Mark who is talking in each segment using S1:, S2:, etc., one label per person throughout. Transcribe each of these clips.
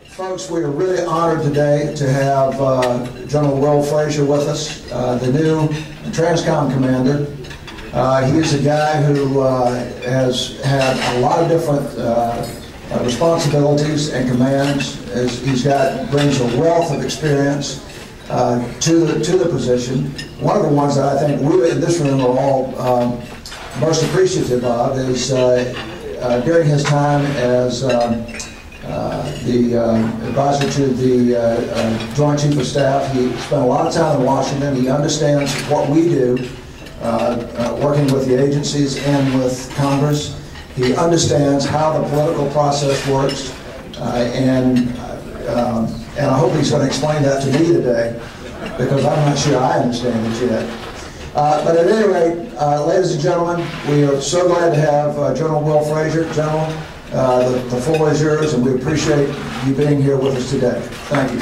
S1: Folks, we are really honored today to have General Will Frazier with us, the new Transcom commander. He is a guy who has had a lot of different responsibilities and commands. He's brings a wealth of experience to the position. One of the ones that I think we in this room are all most appreciative of is during his time as the advisor to the Joint Chief of Staff. He spent a lot of time in Washington. He understands what we do, working with the agencies and with Congress. He understands how the political process works, and I hope he's going to explain that to me today, because I'm not sure I understand it yet. But at any rate, ladies and gentlemen, we are so glad to have General Will Frazier. General, the floor is yours, and we appreciate you being here with us today. Thank you.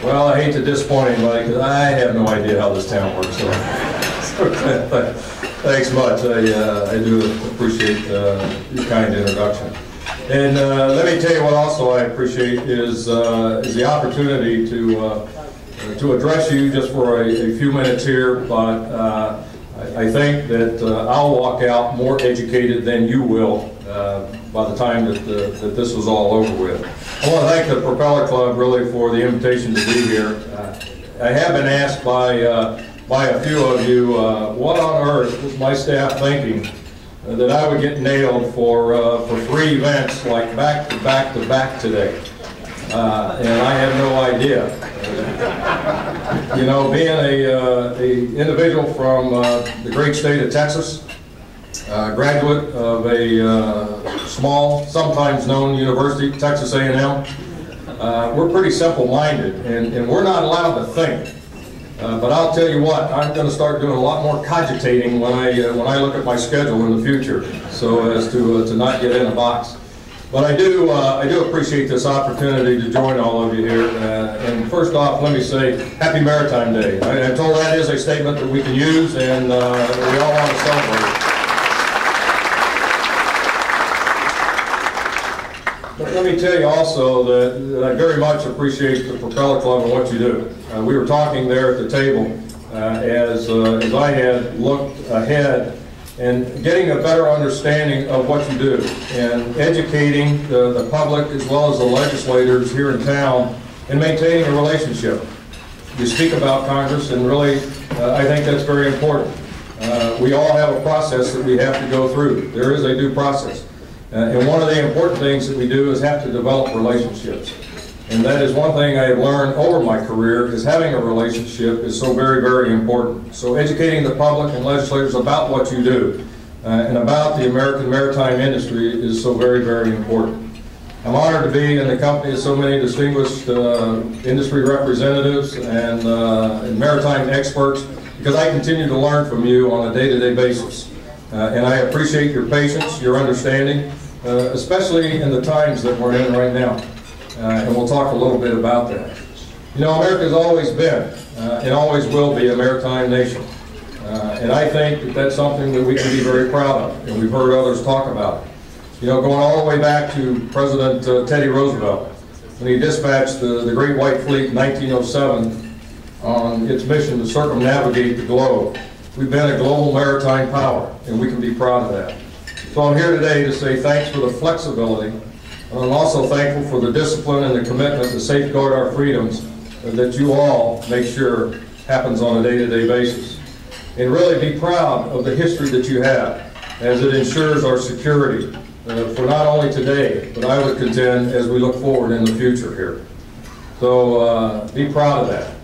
S2: Well, I hate to disappoint anybody, because I have no idea how this town works. So thanks much. I do appreciate your kind introduction. And let me tell you what also I appreciate is the opportunity to address you just for a few minutes here, but I think that I'll walk out more educated than you will by the time that this is all over with. I want to thank the Propeller Club really for the invitation to be here. I have been asked by a few of you, what on earth was my staff thinking that I would get nailed for 3 events like back to back to back today. And I have no idea. You know, being a individual from the great state of Texas, graduate of a small, sometimes known university, Texas A&M, we're pretty simple-minded, and we're not allowed to think. But I'll tell you what, I'm going to start doing a lot more cogitating when I look at my schedule in the future, so as to not get in a box. But I do appreciate this opportunity to join all of you here. And first off, let me say Happy Maritime Day. I'm told that is a statement that we can use, and we all want to celebrate. But let me tell you also that I very much appreciate the Propeller Club and what you do. We were talking there at the table as I had looked ahead and getting a better understanding of what you do and educating the public as well as the legislators here in town and maintaining a relationship. You speak about Congress, and really I think that's very important. We all have a process that we have to go through. There is a due process. And one of the important things that we do is have to develop relationships. And that is one thing I have learned over my career, is having a relationship is so very, very important. So educating the public and legislators about what you do and about the American maritime industry is so very, very important. I'm honored to be in the company of so many distinguished industry representatives and maritime experts, because I continue to learn from you on a day-to-day basis. And I appreciate your patience, your understanding, especially in the times that we're in right now. And we'll talk a little bit about that. You know, America's always been and always will be a maritime nation. And I think that that's something that we can be very proud of, and we've heard others talk about it. You know, going all the way back to President Teddy Roosevelt, when he dispatched the Great White Fleet in 1907 on its mission to circumnavigate the globe. We've been a global maritime power, and we can be proud of that. So I'm here today to say thanks for the flexibility, and I'm also thankful for the discipline and the commitment to safeguard our freedoms that you all make sure happens on a day-to-day basis. And really be proud of the history that you have, as it ensures our security for not only today, but I would contend as we look forward in the future here. So be proud of that.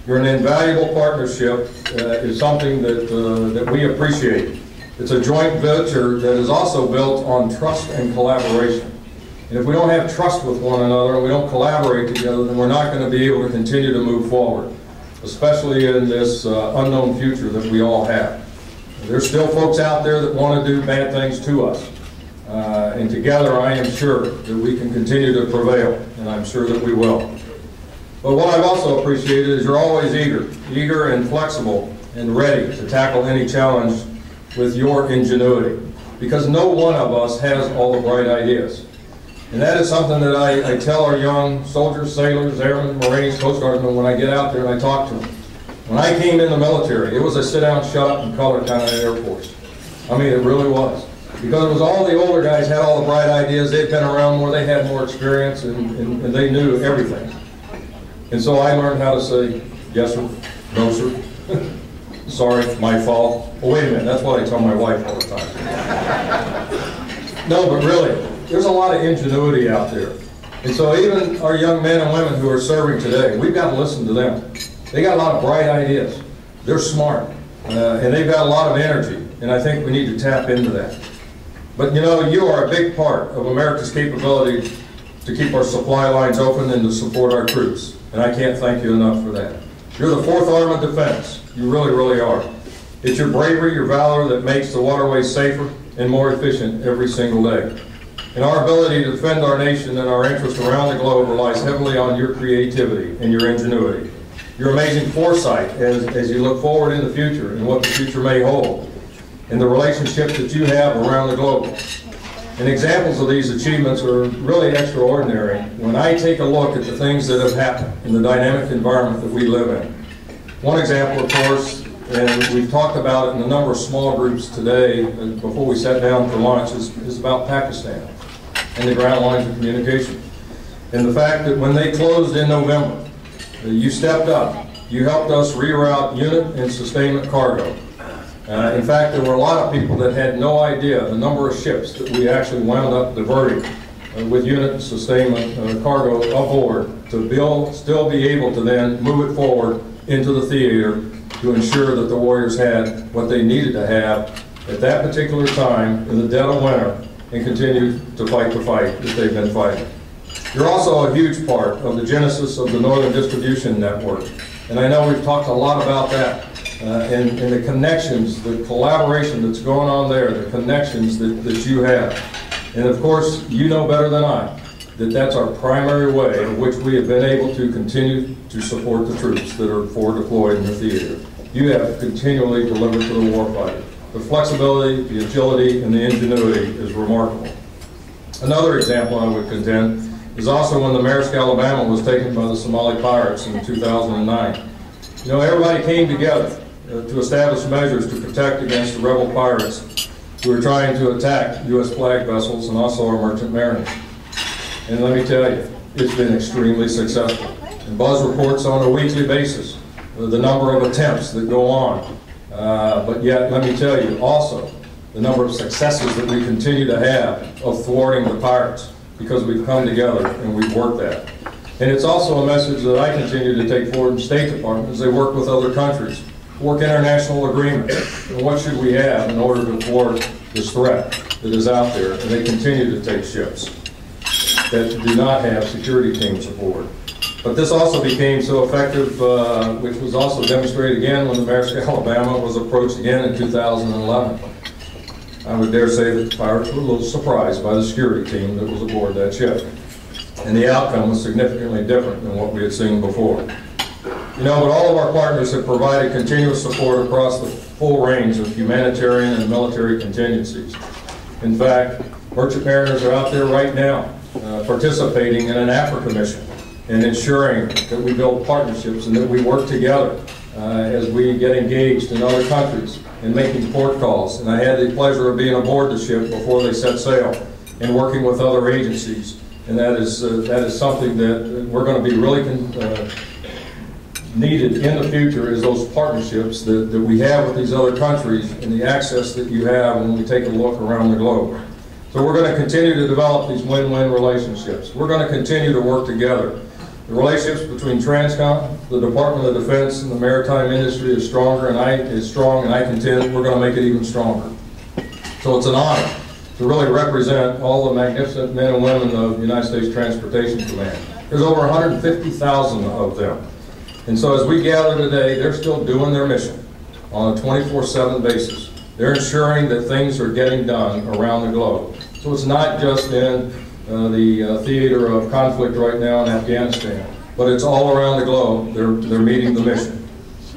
S2: You're an invaluable partnership. Is something that we appreciate. It's a joint venture that is also built on trust and collaboration. And if we don't have trust with one another and we don't collaborate together, then we're not going to be able to continue to move forward, especially in this unknown future that we all have. There's still folks out there that want to do bad things to us. And together I am sure that we can continue to prevail, and I'm sure that we will. But what I've also appreciated is you're always eager and flexible and ready to tackle any challenge with your ingenuity, because no one of us has all the bright ideas. And that is something that I tell our young soldiers, sailors, airmen, Marines, Coast Guardsmen when I get out there and I talk to them. When I came in the military, it was a sit down, shut up, and color kind of Air Force. I mean, it really was. Because it was all the older guys had all the bright ideas, they'd been around more, they had more experience, and they knew everything. And so I learned how to say, yes sir, no sir, sorry, my fault. Oh, wait a minute, that's what I tell my wife all the time. No, but really, there's a lot of ingenuity out there. And so even our young men and women who are serving today, we've got to listen to them. They got a lot of bright ideas. They're smart, and they've got a lot of energy, and I think we need to tap into that. But you know, you are a big part of America's capability to keep our supply lines open and to support our troops. And I can't thank you enough for that. You're the fourth arm of defense. You really, really are. It's your bravery, your valor that makes the waterways safer and more efficient every single day. And our ability to defend our nation and our interests around the globe relies heavily on your creativity and your ingenuity. Your amazing foresight as you look forward in the future and what the future may hold, and the relationships that you have around the globe. And examples of these achievements are really extraordinary when I take a look at the things that have happened in the dynamic environment that we live in. One example, of course, and we've talked about it in a number of small groups today before we sat down for lunch, is about Pakistan and the ground lines of communication. And the fact that when they closed in November, you stepped up. You helped us reroute unit and sustainment cargo. In fact, there were a lot of people that had no idea the number of ships that we actually wound up diverting with unit and sustainment cargo aboard to still be able to then move it forward into the theater to ensure that the warriors had what they needed to have at that particular time in the dead of winter and continue to fight the fight that they've been fighting. You're also a huge part of the genesis of the Northern Distribution Network. And I know we've talked a lot about that. And the connections, the collaboration that's going on there, the connections that you have. And of course, you know better than I that that's our primary way in which we have been able to continue to support the troops that are forward deployed in the theater. You have continually delivered to the warfighter. The flexibility, the agility, and the ingenuity is remarkable. Another example I would contend is also when the Maersk Alabama was taken by the Somali pirates in 2009. You know, everybody came together to establish measures to protect against the rebel pirates who were trying to attack U.S. flag vessels and also our merchant mariners. And let me tell you, it's been extremely successful. And Buzz reports on a weekly basis the number of attempts that go on. But yet, let me tell you also, the number of successes that we continue to have of thwarting the pirates, because we've come together and we've worked that. And it's also a message that I continue to take forward in the State Department as they work with other countries, work international agreements, and what should we have in order to thwart this threat that is out there. And they continue to take ships that do not have security teams aboard. But this also became so effective, which was also demonstrated again when the Maersk Alabama was approached again in 2011. I would dare say that the pirates were a little surprised by the security team that was aboard that ship. And the outcome was significantly different than what we had seen before. You know, but all of our partners have provided continuous support across the full range of humanitarian and military contingencies. In fact, merchant mariners are out there right now participating in an Africa mission and ensuring that we build partnerships and that we work together as we get engaged in other countries and making port calls. And I had the pleasure of being aboard the ship before they set sail and working with other agencies. And that is something that we're going to be really needed in the future, is those partnerships that we have with these other countries and the access that you have when we take a look around the globe. So we're going to continue to develop these win-win relationships. We're going to continue to work together. The relationships between Transcom, the Department of Defense, and the maritime industry is strong, and I contend we're going to make it even stronger. So it's an honor to really represent all the magnificent men and women of the United States Transportation Command. There's over 150,000 of them. And so as we gather today, they're still doing their mission on a 24/7 basis. They're ensuring that things are getting done around the globe. So it's not just in the theater of conflict right now in Afghanistan, but it's all around the globe. They're meeting the mission.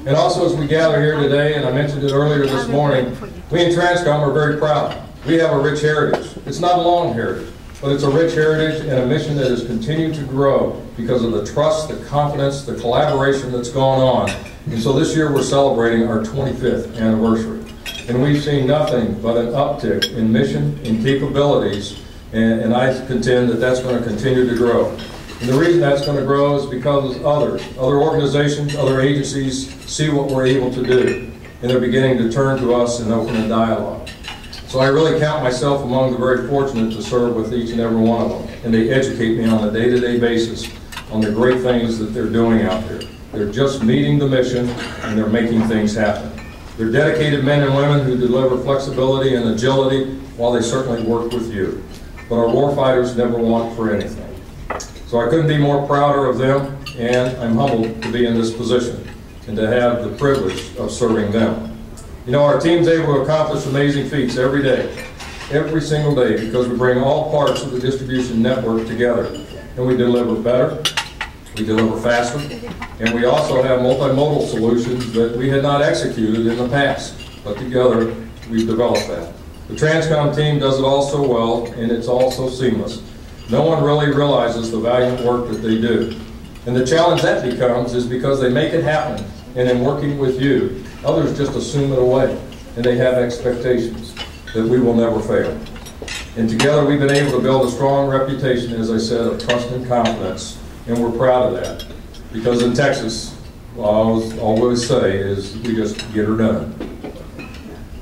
S2: And also, as we gather here today, and I mentioned it earlier this morning, we in Transcom are very proud. We have a rich heritage. It's not a long heritage, but it's a rich heritage and a mission that has continued to grow because of the trust, the confidence, the collaboration that's gone on. And so this year we're celebrating our 25th anniversary. And we've seen nothing but an uptick in mission, in capabilities, and I contend that that's going to continue to grow. And the reason that's going to grow is because other organizations, other agencies see what we're able to do, and they're beginning to turn to us and open a dialogue. So I really count myself among the very fortunate to serve with each and every one of them, and they educate me on a day-to-day basis on the great things that they're doing out there. They're just meeting the mission, and they're making things happen. They're dedicated men and women who deliver flexibility and agility while they certainly work with you. But our warfighters never want for anything. So I couldn't be more prouder of them, and I'm humbled to be in this position and to have the privilege of serving them. You know, our team's able to accomplish amazing feats every day, every single day, because we bring all parts of the distribution network together, and we deliver better, we deliver faster, and we also have multimodal solutions that we had not executed in the past, but together we've developed that. The Transcom team does it all so well, and it's all so seamless. No one really realizes the valiant work that they do. And the challenge that becomes is because they make it happen, and in working with you, others just assume it away, and they have expectations that we will never fail. And together we've been able to build a strong reputation, as I said, of trust and confidence, and we're proud of that. Because in Texas, what I always say is we just get her done.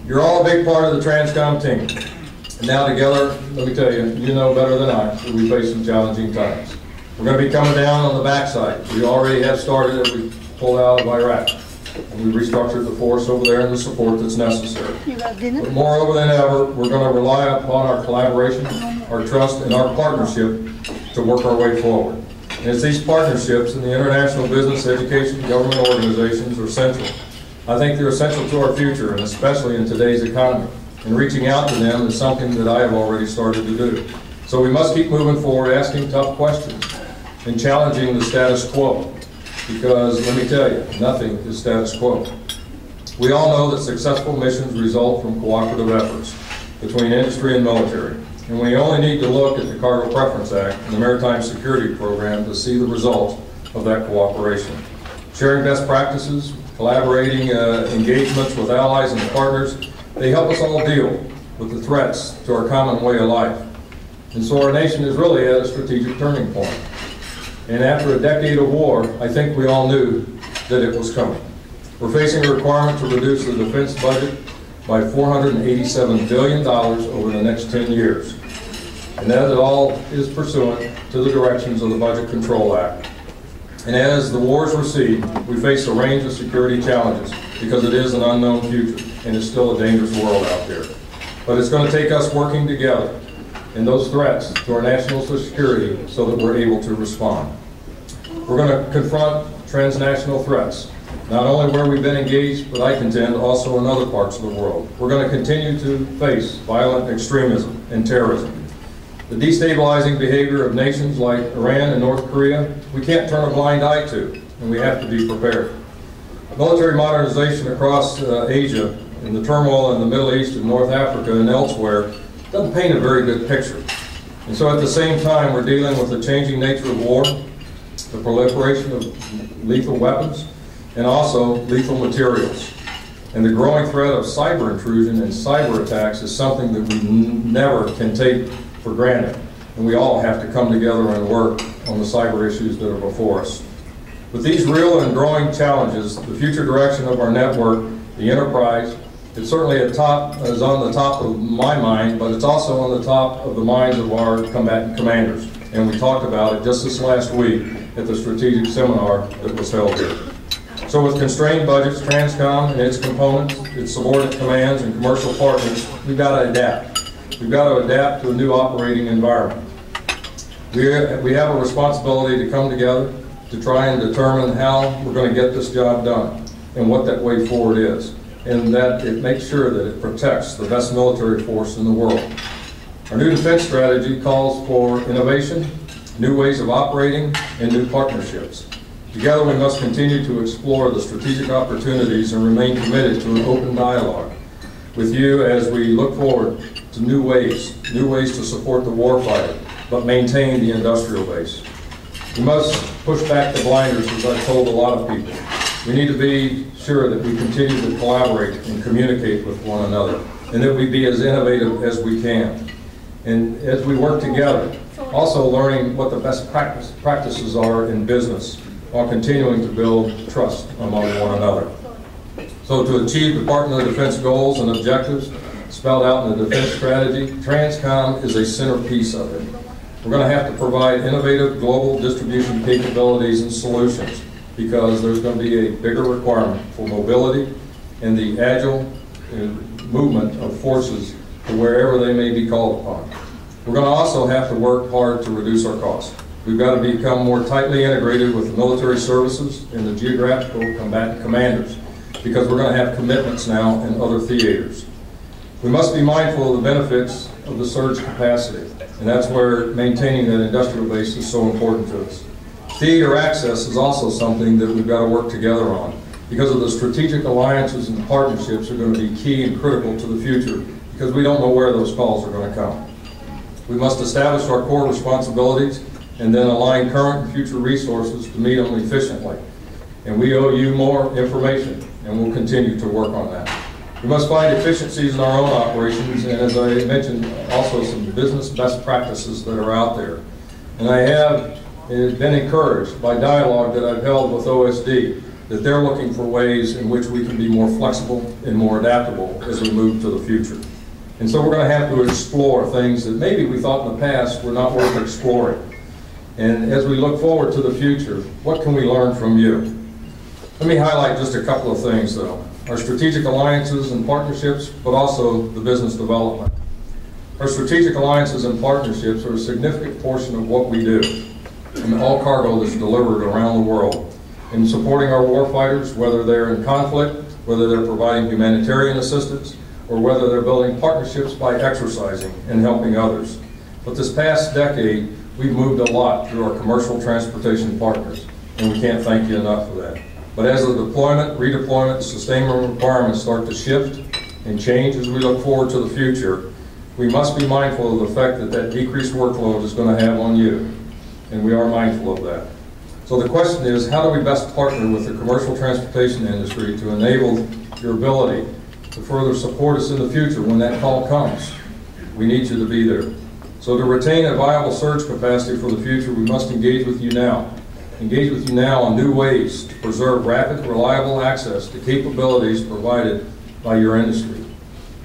S2: You're all a big part of the Transcom team. And now together, let me tell you, you know better than I that we face some challenging times. We're going to be coming down on the backside. We already have started as we pulled out of Iraq. And we restructured the force over there and the support that's necessary. But moreover than ever, we're going to rely upon our collaboration, our trust, and our partnership to work our way forward. And it's these partnerships in the international business, education, government organizations are central. I think they're essential to our future, and especially in today's economy. And reaching out to them is something that I have already started to do. So we must keep moving forward, asking tough questions, and challenging the status quo. Because let me tell you, nothing is status quo. We all know that successful missions result from cooperative efforts between industry and military. And we only need to look at the Cargo Preference Act and the Maritime Security Program to see the results of that cooperation. Sharing best practices, collaborating engagements with allies and partners, they help us all deal with the threats to our common way of life. And so our nation is really at a strategic turning point. And after a decade of war, I think we all knew that it was coming. We're facing a requirement to reduce the defense budget by $487 billion over the next 10 years. And that all is pursuant to the directions of the Budget Control Act. And as the wars recede, we face a range of security challenges because it is an unknown future and it's still a dangerous world out there. But it's going to take us working together in those threats to our national security so that we're able to respond. We're going to confront transnational threats, not only where we've been engaged, but I contend also in other parts of the world. We're going to continue to face violent extremism and terrorism. The destabilizing behavior of nations like Iran and North Korea, we can't turn a blind eye to, and we have to be prepared. Military modernization across Asia and the turmoil in the Middle East and North Africa and elsewhere doesn't paint a very good picture. And so at the same time, we're dealing with the changing nature of war, the proliferation of lethal weapons, and also lethal materials. And the growing threat of cyber intrusion and cyber attacks is something that we never can take for granted. And we all have to come together and work on the cyber issues that are before us. With these real and growing challenges, the future direction of our network, the enterprise, it's certainly is on the top of my mind, but it's also on the top of the minds of our combatant commanders. And we talked about it just this last week at the strategic seminar that was held here. So with constrained budgets, Transcom and its components, its subordinate commands and commercial partners, we've got to adapt. We've got to adapt to a new operating environment. We have a responsibility to come together to try and determine how we're going to get this job done and what that way forward is, and that it makes sure that it protects the best military force in the world. Our new defense strategy calls for innovation, new ways of operating, and new partnerships. Together we must continue to explore the strategic opportunities and remain committed to an open dialogue with you as we look forward to new ways to support the warfighter, but maintain the industrial base. We must push back the blinders, as I've told a lot of people. We need to be sure that we continue to collaborate and communicate with one another, and that we be as innovative as we can. And as we work together, also learning what the best practices are in business, while continuing to build trust among one another. So to achieve Department of Defense goals and objectives spelled out in the defense strategy, TRANSCOM is a centerpiece of it. We're going to have to provide innovative global distribution capabilities and solutions, because there's going to be a bigger requirement for mobility and the agile movement of forces to wherever they may be called upon. We're going to also have to work hard to reduce our costs. We've got to become more tightly integrated with the military services and the geographical combatant commanders, because we're going to have commitments now in other theaters. We must be mindful of the benefits of the surge capacity, and that's where maintaining that industrial base is so important to us. Theater access is also something that we've got to work together on, because of the strategic alliances and partnerships are going to be key and critical to the future, because we don't know where those calls are going to come. We must establish our core responsibilities and then align current and future resources to meet them efficiently. And we owe you more information, and we'll continue to work on that. We must find efficiencies in our own operations, and as I mentioned, also some business best practices that are out there. And I have been encouraged by dialogue that I've held with OSD, that they're looking for ways in which we can be more flexible and more adaptable as we move to the future. And so we're going to have to explore things that maybe we thought in the past were not worth exploring. And as we look forward to the future, what can we learn from you? Let me highlight just a couple of things, though. Our strategic alliances and partnerships, but also the business development. Our strategic alliances and partnerships are a significant portion of what we do, and all cargo that's delivered around the world, in supporting our warfighters, whether they're in conflict, whether they're providing humanitarian assistance, or whether they're building partnerships by exercising and helping others. But this past decade, we've moved a lot through our commercial transportation partners, and we can't thank you enough for that. But as the deployment, redeployment, and sustainment requirements start to shift and change as we look forward to the future, we must be mindful of the fact that that decreased workload is going to have on you, and we are mindful of that. So the question is, how do we best partner with the commercial transportation industry to enable your ability to further support us in the future when that call comes? We need you to be there. So to retain a viable surge capacity for the future, we must engage with you now. Engage with you now on new ways to preserve rapid, reliable access to capabilities provided by your industry.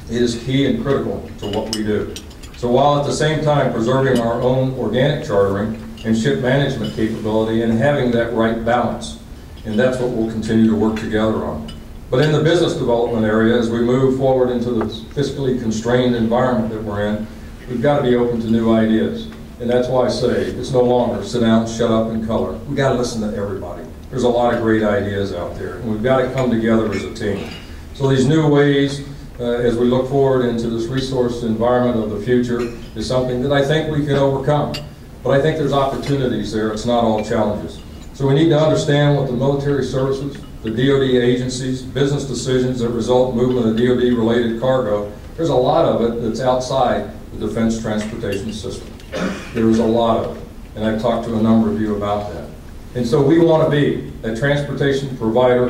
S2: It is key and critical to what we do. So while at the same time preserving our own organic chartering and ship management capability and having that right balance, and that's what we'll continue to work together on. But in the business development area, as we move forward into the fiscally constrained environment that we're in, we've got to be open to new ideas. And that's why I say it's no longer sit down, shut up, and color. We've got to listen to everybody. There's a lot of great ideas out there, and we've got to come together as a team. So these new ways, as we look forward into this resource environment of the future, is something that I think we can overcome. But I think there's opportunities there. It's not all challenges. So we need to understand what the military services, the DoD agencies, business decisions that result in movement of DoD-related cargo, there's a lot of it that's outside the defense transportation system. There is a lot of it, and I've talked to a number of you about that. And so we want to be a transportation provider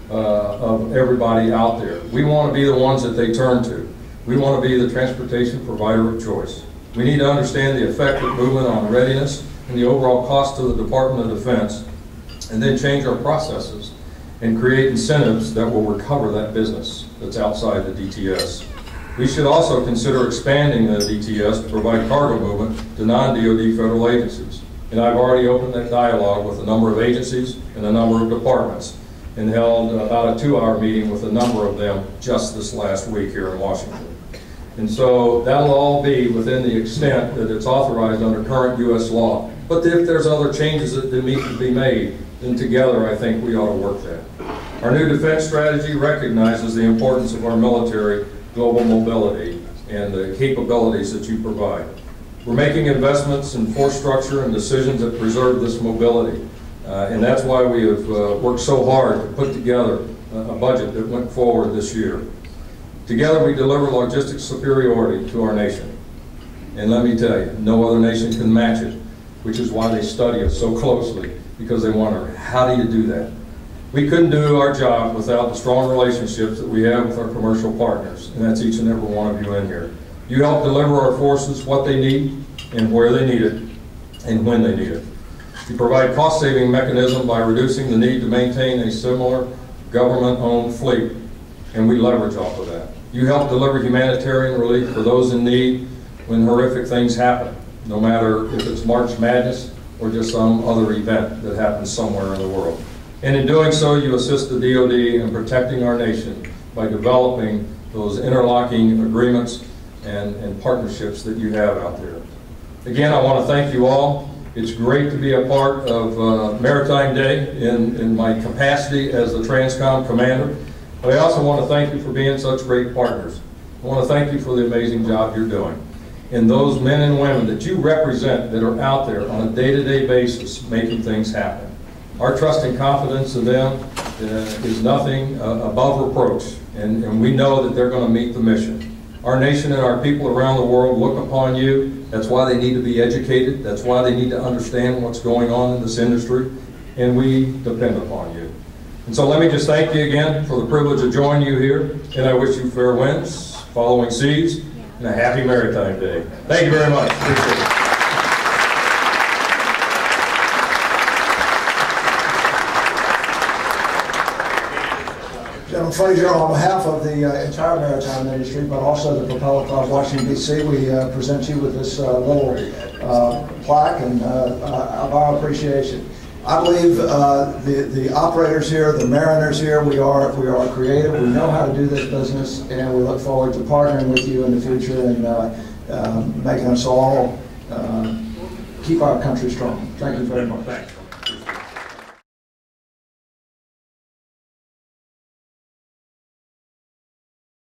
S2: of everybody out there. We want to be the ones that they turn to. We want to be the transportation provider of choice. We need to understand the effect of movement on readiness and the overall cost to the Department of Defense, and then change our processes and create incentives that will recover that business that's outside the DTS. We should also consider expanding the DTS to provide cargo movement to non-DoD federal agencies. And I've already opened that dialogue with a number of agencies and a number of departments, and held about a 2-hour meeting with a number of them just this last week here in Washington. And so that'll all be within the extent that it's authorized under current U.S. law. But if there's other changes that need to be made, then together I think we ought to work that. Our new defense strategy recognizes the importance of our military global mobility and the capabilities that you provide. We're making investments in force structure and decisions that preserve this mobility. And that's why we have worked so hard to put together a budget that went forward this year. Together we deliver logistics superiority to our nation. And let me tell you, no other nation can match it, which is why they study us so closely, because they wonder, how do you do that? We couldn't do our job without the strong relationships that we have with our commercial partners, and that's each and every one of you in here. You help deliver our forces what they need and where they need it and when they need it. You provide cost-saving mechanism by reducing the need to maintain a similar government-owned fleet, and we leverage off of that. You help deliver humanitarian relief for those in need when horrific things happen, no matter if it's March Madness or just some other event that happens somewhere in the world. And in doing so, you assist the DoD in protecting our nation by developing those interlocking agreements and partnerships that you have out there. Again, I want to thank you all. It's great to be a part of Maritime Day in my capacity as the TRANSCOM commander. But I also want to thank you for being such great partners. I want to thank you for the amazing job you're doing. And those men and women that you represent that are out there on a day-to-day basis making things happen. Our trust and confidence in them is nothing above reproach, and we know that they're going to meet the mission. Our nation and our people around the world look upon you. That's why they need to be educated. That's why they need to understand what's going on in this industry, and we depend upon you. And so let me just thank you again for the privilege of joining you here, and I wish you fair winds, following seas, and a happy Maritime Day. Thank you very much. Appreciate it.
S1: General Frazier, on behalf of the entire maritime industry, but also the Propeller Club Washington, D.C., we present you with this little plaque and of our appreciation. I believe the operators here, the mariners here, we are creative. We know how to do this business, and we look forward to partnering with you in the future and making us all keep our country strong. Thank you very much.